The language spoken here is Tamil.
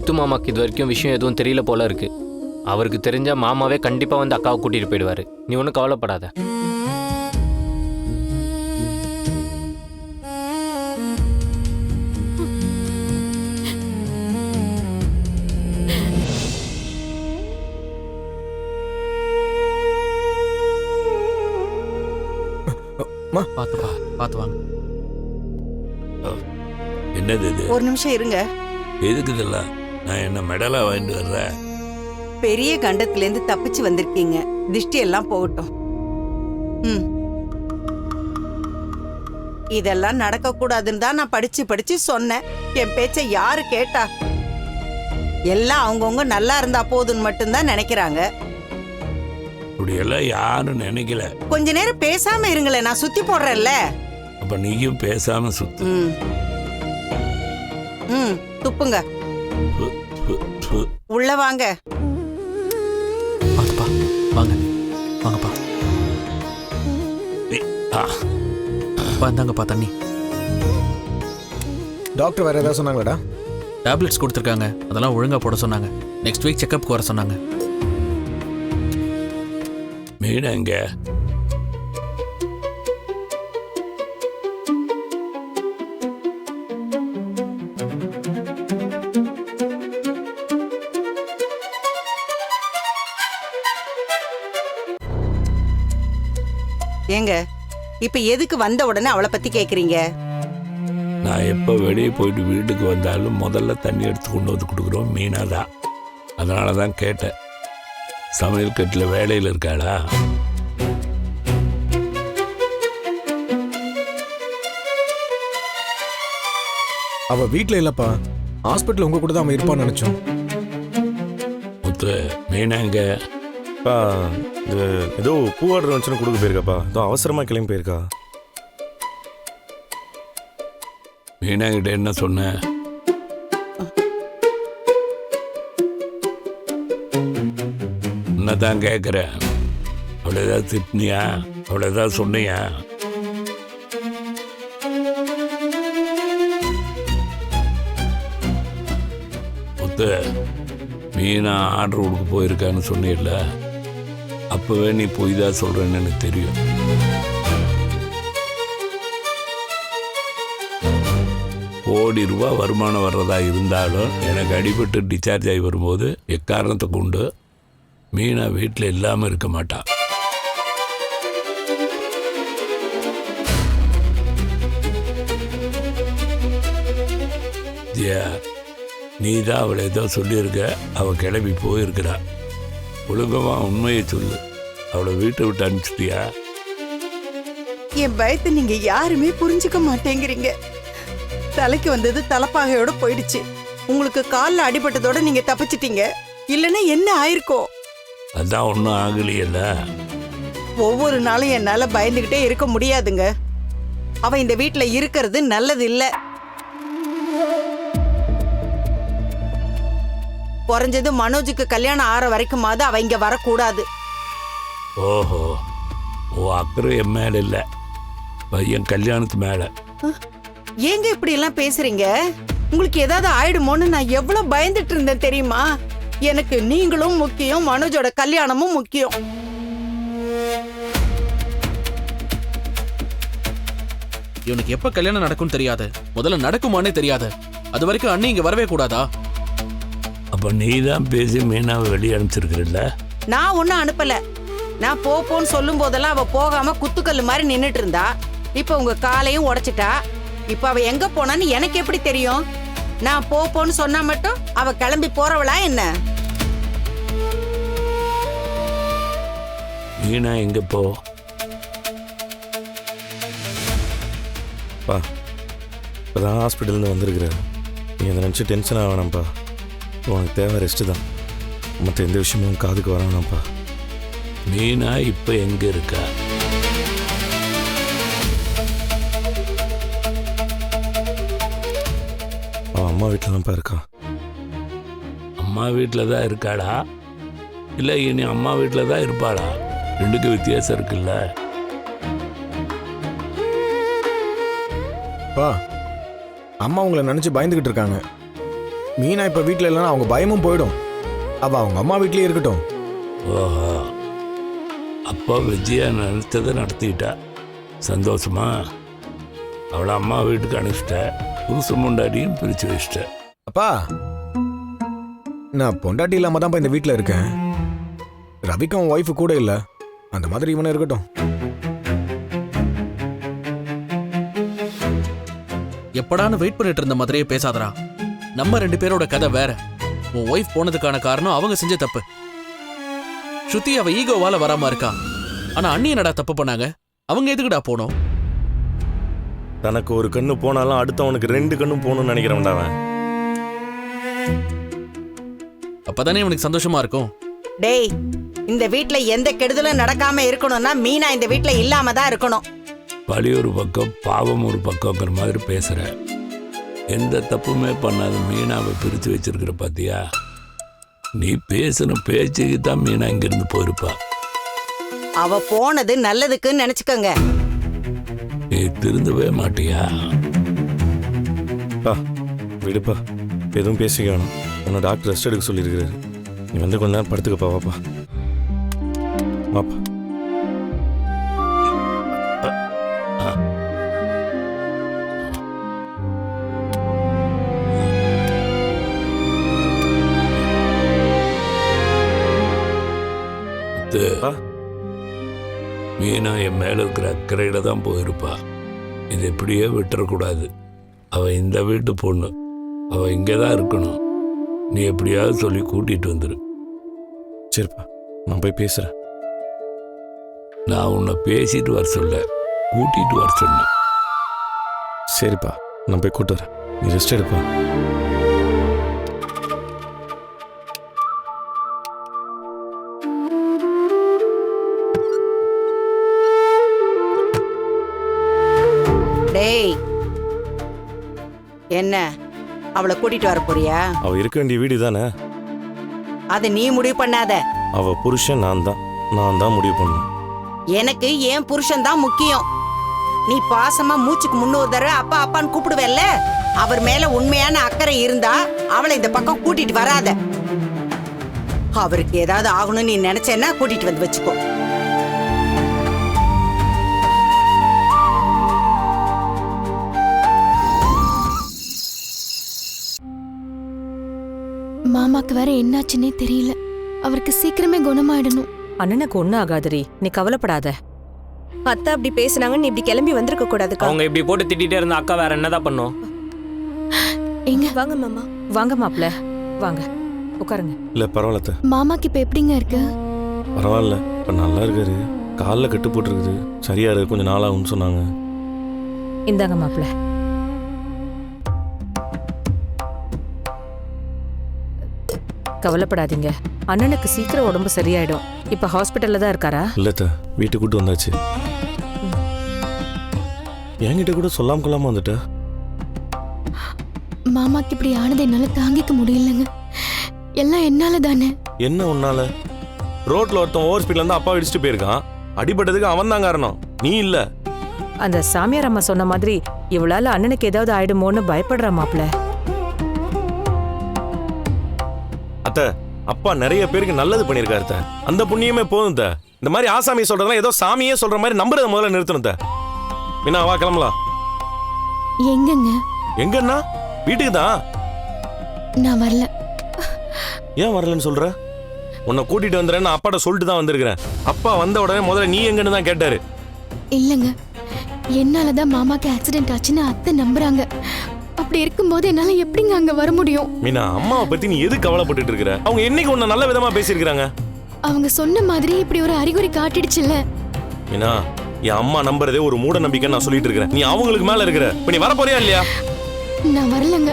முத்து மாமாக்கு இது வரைக்கும் விஷயம் எதுவும் தெரியல போல இருக்கு. அவருக்கு தெரிஞ்ச மாமாவே கண்டிப்பா வந்து அக்காவை கூட்டிட்டு போயிடுவாரு. நீ ஒன்றும் கவலைப்படாத. பார்த்து வாங்க. என்னது இது? ஒரு நிமிஷம் இருங்க. எதுக்கு இதெல்லாம்? நான் என்ன மெடலா வாங்கிட்டு வர்றேன்? பெரிய கண்டத்துல இருந்து தப்பிச்சு வந்திருக்கீங்க. திஷ்டி எல்லாம் போகட்டும். இதெல்லாம் நடக்க கூடாதுன்னு தான் நான் படிச்சு படிச்சு சொன்னேன். என் பேச்ச யாரு கேட்டா? எல்லாம் அவங்கவுங்க நல்லா இருந்தா போதுன்னு மட்டும்தான் நினைக்கிறாங்க. இப்படியெல்லாம் யாரும் நினைக்கல. கொஞ்ச நேரம் பேசாம இருங்களேன், நான் சுத்தி போடுறேன்ல. அப்ப நீயும் பேசாம சுத்து. துப்புங்க. உள்ள வாங்க. வாங்கப்பா, வாங்க வாங்கப்பா. வந்தாங்கப்பா தண்ணி. டாக்டர் வேற ஏதாவது சொன்னாங்களாடா? டேப்லெட்ஸ் கொடுத்துருக்காங்க, அதெல்லாம் ஒழுங்கா போட சொன்னாங்க. நெக்ஸ்ட் வீக் செக்அப்க்கு வர சொன்னாங்க. மீனா எங்க? ஏங்க, இப்ப எதுக்கு வந்த உடனே அவளை பத்தி கேக்குறீங்க? நான் எப்ப வெளியே போயிட்டு வீட்டுக்கு வந்தாலும் முதல்ல தண்ணி எடுத்து கொண்டு வந்து கொடுக்குறோம் மீனா தான். அதனாலதான் கேட்டேன். சமையல் கட்டில வேலையில் இருக்காளா? அவ வீட்ல இல்லப்பா, ஹாஸ்பிட்டல் உங்க கூட தான் அவன் இருப்பான்னு நினைச்சோம். முத்து, மீனா எங்க? இது ஏதோ பூ ஆர்டர் வந்துச்சுன்னு கொடுக்க போயிருக்காப்பா. ஏதோ அவசரமா கிளம்பி போயிருக்கா. மீனா கிட்ட என்ன சொன்ன? என்னதான் கேட்குறேன். அவளை ஏதாவது திட்டினியா? அவளை ஏதாவது சொன்னியா? முத்து, மீனா ஆர்டர் கொடுக்க போயிருக்கான்னு சொன்னில்ல, அப்பவே நீ போய் தான் சொல்றேன்னு எனக்கு தெரியும். கோடி ரூபாய் வருமானம் வர்றதா இருந்தாலும் எனக்கு அடிபட்டு டிஸ்சார்ஜ் ஆகி வரும்போது எக்காரணத்தை கொண்டு மீனா வீட்டில் இல்லாமல் இருக்க மாட்டா. நீ தான் அவளை ஏதோ சொல்லியிருக்க. அவள் கிளம்பி போயிருக்கிறா. ஒழுங்கமா உண்மையை சொல்லு. அவளை வீட்டை விட்டு அனுப்பிச்சிட்டியா? என் பயத்தை நீங்க யாருமே புரிஞ்சுக்க மாட்டேங்கிறீங்க. தலைக்கு வந்தது தலைப்பாகையோட போயிடுச்சு. உங்களுக்கு காலில் அடிபட்டதோட நீங்க தப்பிச்சிட்டீங்க. இல்லைன்னா என்ன ஆயிருக்கோம்? அதான் ஒன்றும் ஆகலையல்ல. ஒவ்வொரு நாளும் என்னால பயந்துகிட்டே இருக்க முடியாதுங்க. அவ இந்த வீட்டுல இருக்கிறது நல்லது இல்ல. குறைஞ்சது மனோஜுக்கு கல்யாணம் ஆற வரைக்குமாவது அவ இங்க வரக்கூடாது. ஓஹோ, ஓ அக்கறை என் மேல இல்ல, பையன் கல்யாணத்து மேல. ஏங்க இப்படி எல்லாம் பேசுறீங்க? உங்களுக்கு ஏதாவது ஆயிடுமோன்னு நான் எவ்வளவு பயந்துட்டு இருந்தேன் தெரியுமா? எனக்கு நீங்களும் முக்கியம், மனோஜோட கல்யாணமும் முக்கியம். இவனுக்கு எப்ப கல்யாணம் நடக்கும்னு தெரியாது, முதல்ல நடக்குமானே தெரியாது. அது வரைக்கும் அண்ணி இங்க வரவே கூடாதா? அப்ப நீ தான் பேசி மீனாவை வெளியே அனுப்பிச்சிருக்கிறல்ல? நான் ஒன்னும் அனுப்பல. நான் போன்னு சொல்லும் போதெல்லாம் அவ போகாம குத்துக்கல்லு மாதிரி நின்னுட்டு இருந்தா. இப்ப உங்க காலையும் உடைச்சிட்டா. இப்ப அவ எங்க போனான்னு எனக்கு எப்படி தெரியும்? நான் போன்னு சொன்னா மட்டும் அவ கிளம்பி போறவளா என்ன? மீனா எங்க போ? பா, இப்போதான் ஹாஸ்பிட்டல்லேருந்து வந்திருக்கிறேன். நீங்கள் அதை நினச்சி டென்ஷன் ஆகணாம்ப்பா. உனக்கு தேவை ரெஸ்ட்டு தான். மற்ற எந்த விஷயமும் காதுக்கு வரவேணாம்ப்பா. மீனா இப்போ எங்கே இருக்கா? அவன் அம்மா வீட்டில் தான்ப்பா இருக்கா. அம்மா வீட்டில் தான் இருக்காளா இல்லை இனி அம்மா வீட்டில் தான் இருப்பாளா? ரெண்டுக்கு வித்தியாசம் இருக்குல்ல? பா, அம்மா உங்களை நினச்சி பயந்துக்கிட்டு இருக்காங்க. மீனா இப்ப வீட்ல இல்லைன்னா அவங்க பயமும் போயிடும். அவ அவங்க அம்மா வீட்லயே இருக்கட்டும். ஓஹோ, அப்பா விஜயா நினைத்ததை நடத்திக்கிட்டா. சந்தோஷமா? அவளை அம்மா வீட்டுக்கு அனுப்பிச்சிட்ட, புருஷ முண்டாடியும் பிரித்து வச்சிட்ட. அப்பா, நான் பொண்டாட்டி இல்லாம தான் இந்த வீட்ல இருக்கேன். ரவிக்கு அவன் ஒய்ஃபு கூட இல்ல, அந்த மாதிரி இவனே இருக்கட்டும். எப்படான்னு வெயிட் பண்ணிட்டு இருந்த மாதிரியே பேசாதடா. நம்ம 2 பேரோட கதை வேற. உன் ஒய்ஃப் போனதுக்கான காரணம் அவங்க செஞ்ச தப்பு. ஸ்ருதி அவ ஈகோவால வராம இருக்கா. ஆனா அண்ணி என்னடா தப்பு பண்ணாங்க? அவங்க எதுக்குடா போனோம்? தனக்கு ஒரு கண்ணு போனாலும் அடுத்தவனுக்கு 2 கண்ணும் போகணும்னு நினைக்கிறவன்டா அவன். அப்பதானே அவனுக்கு சந்தோஷமா இருக்கும். டேய், இந்த வீட்ல எந்த கெடுதலும் நடக்காம இருக்கணும்னா மீனா இந்த வீட்ல இல்லாம தான் இருக்கணும். பழி ஒரு பக்கம் பாவம் ஒரு பக்கங்கிற மாதிரி பேசுற. எந்த தப்புமே பண்ணாத மீனாவை பிரித்து வச்சிருக்கிற பாத்தியா? நீ பேசின பேச்சுக்கு தான் மீனா இங்கிருந்து போயிருப்பா. அவ போனது நல்லதுக்குன்னு நினைச்சுக்கோங்க. நீ திருந்தவே மாட்டியா? பா விடுப்பா, எதுவும் பேசிக்க வேணும். உன்னை டாக்டர் ரெஸ்ட் எடுக்க சொல்லியிருக்கிறாரு. நீ வந்து கொஞ்ச நேரம் படுத்துக்கப்பா. வாப்பா வாப்பா. மீனா என் மேல இருக்கிற அக்கறையில தான் போயிருப்பா. இது எப்படியே விட்டுறக்கூடாது. அவ இந்த வீட்டு பொண்ணு, அவ இங்கதான் இருக்கணும். நீ எப்படியாவது சொல்லி கூட்டிட்டு வந்துரு. சரிப்பா, நான் போய் பேசுறேன். நான் உன்னை பேசிட்டு வர சொல்ல, கூட்டிட்டு வர சொன்னேன். சரிப்பா, நான் போய் கூட்டு வரேன். நீ ரெஸ்ட் எடுப்பா. டேய், என்ன அவளை கூட்டிட்டு வர போறியா? அவ இருக்க வேண்டிய வீடு தானே. அதை நீ முடிவு பண்ணாத. அவ புருஷன் நான் தான் முடிவு பண்ணணும். எனக்கு என் புருஷன் தான் முக்கியம். நீ பாசமா மூச்சுக்கு முன்னொரு தடவை அப்பா அப்பான்னு கூப்பிடுவேல்ல, அவர் மேல உண்மையான அக்கறை இருந்தா அவளை இந்த பக்கம் கூட்டிட்டு வராத. அவருக்கு ஏதாவது ஆகணும்னு நீ நினைச்சேன்னா கூட்டிட்டு வந்து வச்சுக்கோ. மாமாக்கு வேற என்னாச்சுன்னே தெரியல. அவருக்கு சீக்கிரமே குணமாயிடணும். அண்ணனுக்கு ஒன்னும் ஆகாதரி, நீ கவலைப்படாத. அத்தை அப்படி பேசுனாங்கன்னு நீ இப்படி கிளம்பி வந்திருக்க கூடாதுக்கா. அவங்க இப்படி போட்டு திட்டிகிட்டே இருந்தா அக்கா வேற என்னதான் பண்ணும்? எங்க வாங்க மாமா. வாங்க மாப்ள, வாங்க உட்காருங்க. இல்ல பரவாயில்ல, மாமாக்கு இப்ப எப்படிங்க இருக்கு? பரவாயில்ல, இப்ப நல்லா இருக்காரு. காலில் கட்டு போட்டுருக்குது, சரியா இருக்கு, கொஞ்சம் நாளாகும்னு சொன்னாங்க. இந்தாங்க மாப்ள. கவலைப்படாதீங்க, அண்ணனுக்கு சீக்கிரம் உடம்பு சரியாயிடும். இப்ப ஹாஸ்பிட்டல்ல தான் இருக்காரா? இல்லத்த, வீட்டுக்கு கூட்டு வந்தாச்சு. என்கிட்ட கூட சொல்லாம கொள்ளாம வந்துட்ட. மாமாக்கு இப்படி ஆனதை என்னால தாங்கிக்க முடியலங்க. எல்லாம் என்னால தானே. என்ன உன்னால? ரோட்ல ஒருத்தன் ஓவர் ஸ்பீட்ல இருந்து அப்பா இடிச்சுட்டு போயிருக்கான். அடிபட்டதுக்கு அவன் தான் காரணம், நீ இல்ல. அந்த சாமியார் அம்மா சொன்ன மாதிரி இவளால அண்ணனுக்கு ஏதாவது ஆயிடுமோன்னு பயப்படுற மாப்ள. அத்த, அப்பா நிறைய பேருக்கு நல்லது பண்ணிருக்காரு த. அந்த புண்ணியமே போதும் த. இந்த மாதிரி ஆசாமி சொல்றதெல்லாம் ஏதோ சாமியே சொல்ற மாதிரி நம்புறத முதல்ல நிறுத்தணும் த. மீனா வா கிளம்பலாம். எங்கங்க? எங்கன்னா வீட்டுக்கு தான். நான் வரல. ஏன் வரலன்னு சொல்ற? உன்னை கூட்டிட்டு வந்துறேன்னு அப்பாட்ட சொல்லிட்டு தான் வந்திருக்கிறேன். அப்பா வந்த உடனே முதல்ல நீ எங்கன்னு தான் கேட்டாரு. இல்லங்க, என்னாலதான் மாமாக்கு ஆக்சிடென்ட் ஆச்சுன்னு அத்தை நம்புறாங்க. அப்படி இருக்கும்போது என்னால எப்படிங்க அங்க வர முடியும்? மீனா, அம்மாவை பத்தி நீ எது கவலைப்பட்டு இருக்கிற? அவங்க என்னைக்கு உன்னை நல்ல விதமா பேசியிருக்கிறாங்க? அவங்க சொன்ன மாதிரி இப்படி ஒரு அறிகுறி காட்டிடுச்சுல்ல. மீனா, என் அம்மா நம்புறதே ஒரு மூட நம்பிக்கைன்னு நான் சொல்லிட்டு இருக்கிறேன். நீ அவங்களுக்கு மேல இருக்கிற. இப்ப நீ வர போறியா இல்லையா? நான் வரலங்க.